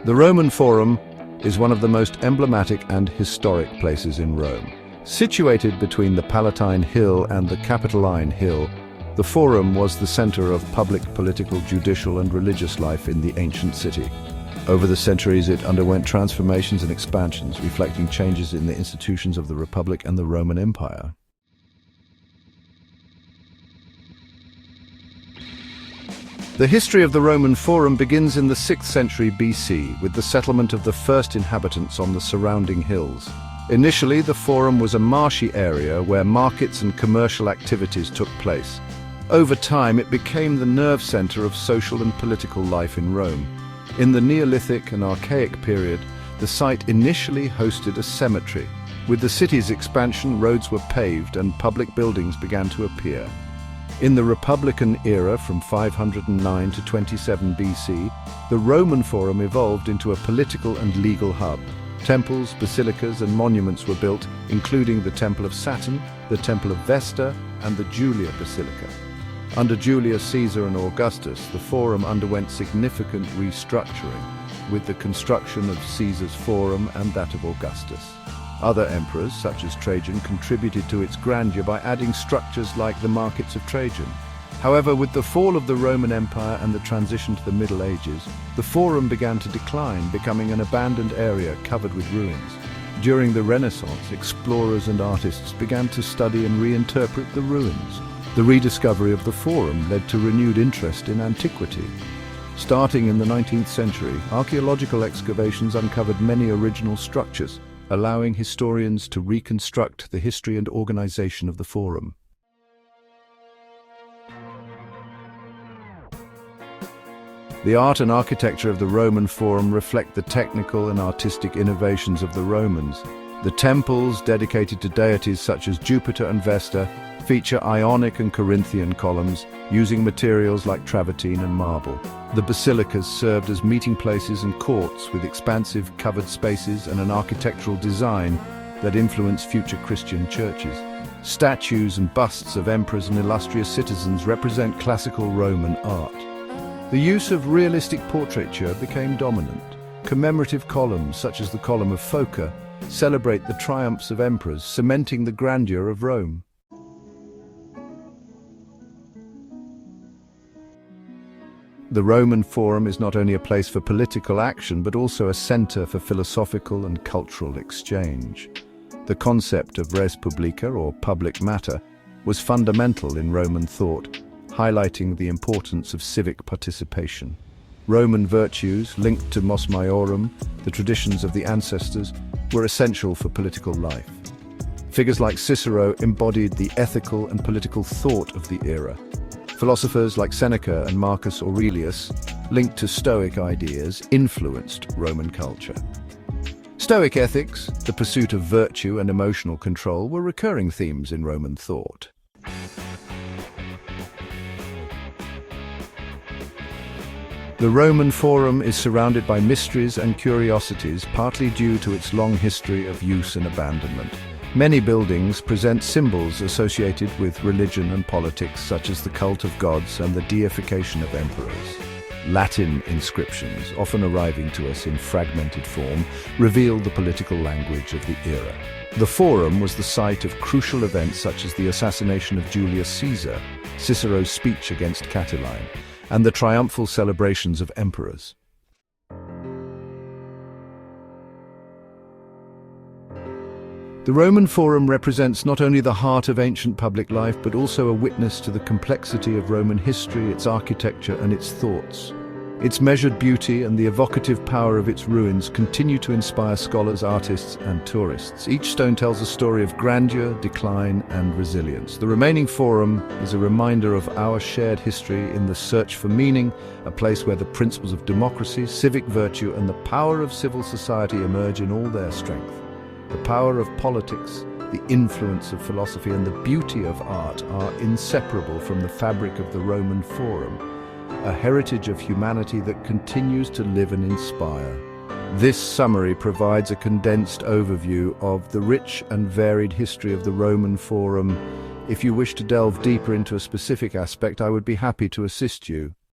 The Roman Forum is one of the most emblematic and historic places in Rome. Situated between the Palatine Hill and the Capitoline Hill, the Forum was the center of public, political, judicial, and religious life in the ancient city. Over the centuries, it underwent transformations and expansions, reflecting changes in the institutions of the Republic and the Roman Empire. The history of the Roman Forum begins in the 6th century BC with the settlement of the first inhabitants on the surrounding hills. Initially, the Forum was a marshy area where markets and commercial activities took place. Over time, it became the nerve center of social and political life in Rome. In the Neolithic and Archaic period, the site initially hosted a cemetery. With the city's expansion, roads were paved and public buildings began to appear. In the Republican era from 509 to 27 BC, the Roman Forum evolved into a political and legal hub. Temples, basilicas, and monuments were built, including the Temple of Saturn, the Temple of Vesta, and the Julia Basilica. Under Julius Caesar and Augustus, the Forum underwent significant restructuring, with the construction of Caesar's Forum and that of Augustus. Other emperors, such as Trajan, contributed to its grandeur by adding structures like the markets of Trajan. However, with the fall of the Roman Empire and the transition to the Middle Ages, the Forum began to decline, becoming an abandoned area covered with ruins. During the Renaissance, explorers and artists began to study and reinterpret the ruins. The rediscovery of the Forum led to renewed interest in antiquity. Starting in the 19th century, archaeological excavations uncovered many original structures, allowing historians to reconstruct the history and organization of the Forum. The art and architecture of the Roman Forum reflect the technical and artistic innovations of the Romans. The temples, dedicated to deities such as Jupiter and Vesta, feature Ionic and Corinthian columns, using materials like travertine and marble. The basilicas served as meeting places and courts with expansive covered spaces and an architectural design that influenced future Christian churches. Statues and busts of emperors and illustrious citizens represent classical Roman art. The use of realistic portraiture became dominant. Commemorative columns, such as the column of Phocas, celebrate the triumphs of emperors, cementing the grandeur of Rome. The Roman Forum is not only a place for political action, but also a center for philosophical and cultural exchange. The concept of res publica, or public matter, was fundamental in Roman thought, highlighting the importance of civic participation. Roman virtues, linked to mos maiorum, the traditions of the ancestors, were essential for political life. Figures like Cicero embodied the ethical and political thought of the era. Philosophers like Seneca and Marcus Aurelius, linked to Stoic ideas, influenced Roman culture. Stoic ethics, the pursuit of virtue and emotional control, were recurring themes in Roman thought. The Roman Forum is surrounded by mysteries and curiosities, partly due to its long history of use and abandonment. Many buildings present symbols associated with religion and politics, such as the cult of gods and the deification of emperors. Latin inscriptions, often arriving to us in fragmented form, reveal the political language of the era. The Forum was the site of crucial events such as the assassination of Julius Caesar, Cicero's speech against Catiline, and the triumphal celebrations of emperors. The Roman Forum represents not only the heart of ancient public life, but also a witness to the complexity of Roman history, its architecture, and its thoughts. Its measured beauty and the evocative power of its ruins continue to inspire scholars, artists, and tourists. Each stone tells a story of grandeur, decline, and resilience. The remaining Forum is a reminder of our shared history in the search for meaning, a place where the principles of democracy, civic virtue, and the power of civil society emerge in all their strength. The power of politics, the influence of philosophy, and the beauty of art are inseparable from the fabric of the Roman Forum, a heritage of humanity that continues to live and inspire. This summary provides a condensed overview of the rich and varied history of the Roman Forum. If you wish to delve deeper into a specific aspect, I would be happy to assist you.